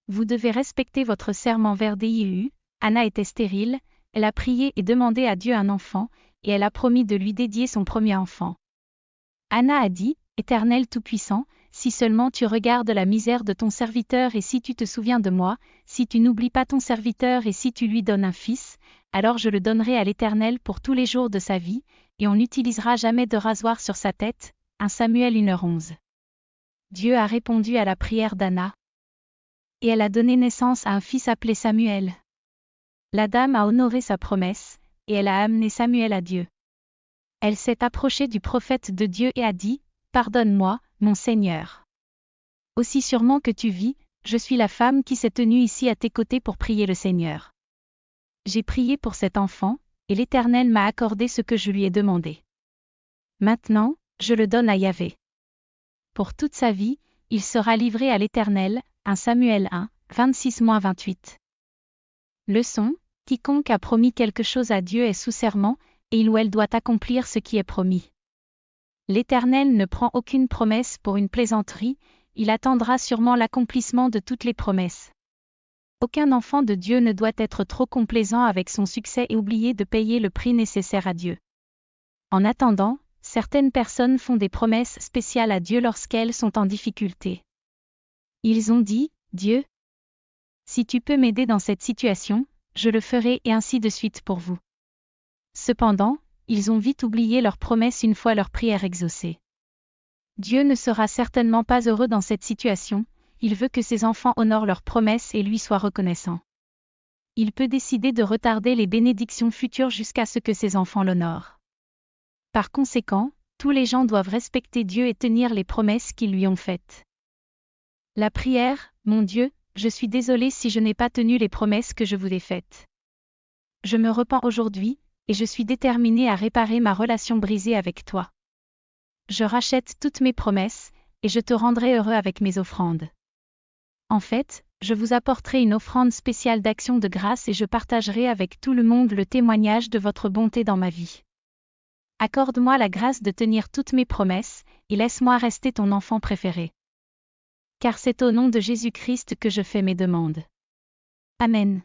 Vous devez respecter votre serment envers Dieu. Anna était stérile, elle a prié et demandé à Dieu un enfant, et elle a promis de lui dédier son premier enfant. Anna a dit, Éternel Tout-Puissant, si seulement tu regardes la misère de ton serviteur et si tu te souviens de moi, si tu n'oublies pas ton serviteur et si tu lui donnes un fils, alors je le donnerai à l'Éternel pour tous les jours de sa vie, et on n'utilisera jamais de rasoir sur sa tête. 1 Samuel 1h11. Dieu a répondu à la prière d'Anna. Et elle a donné naissance à un fils appelé Samuel. La dame a honoré sa promesse, et elle a amené Samuel à Dieu. Elle s'est approchée du prophète de Dieu et a dit, Pardonne-moi, mon Seigneur. Aussi sûrement que tu vis, je suis la femme qui s'est tenue ici à tes côtés pour prier le Seigneur. J'ai prié pour cet enfant, et l'Éternel m'a accordé ce que je lui ai demandé. Maintenant, je le donne à Yahvé. Pour toute sa vie, il sera livré à l'Éternel. 1 Samuel 1, 26-28. Leçon, quiconque a promis quelque chose à Dieu est sous serment, et il ou elle doit accomplir ce qui est promis. L'Éternel ne prend aucune promesse pour une plaisanterie, il attendra sûrement l'accomplissement de toutes les promesses. Aucun enfant de Dieu ne doit être trop complaisant avec son succès et oublier de payer le prix nécessaire à Dieu. En attendant, certaines personnes font des promesses spéciales à Dieu lorsqu'elles sont en difficulté. Ils ont dit, Dieu, si tu peux m'aider dans cette situation, je le ferai et ainsi de suite pour vous. Cependant, ils ont vite oublié leurs promesses une fois leur prière exaucée. Dieu ne sera certainement pas heureux dans cette situation, il veut que ses enfants honorent leurs promesses et lui soient reconnaissants. Il peut décider de retarder les bénédictions futures jusqu'à ce que ses enfants l'honorent. Par conséquent, tous les gens doivent respecter Dieu et tenir les promesses qu'ils lui ont faites. La prière, mon Dieu, je suis désolé si je n'ai pas tenu les promesses que je vous ai faites. Je me repens aujourd'hui, et je suis déterminé à réparer ma relation brisée avec toi. Je rachète toutes mes promesses, et je te rendrai heureux avec mes offrandes. En fait, je vous apporterai une offrande spéciale d'action de grâce et je partagerai avec tout le monde le témoignage de votre bonté dans ma vie. Accorde-moi la grâce de tenir toutes mes promesses, et laisse-moi rester ton enfant préféré. Car c'est au nom de Jésus-Christ que je fais mes demandes. Amen.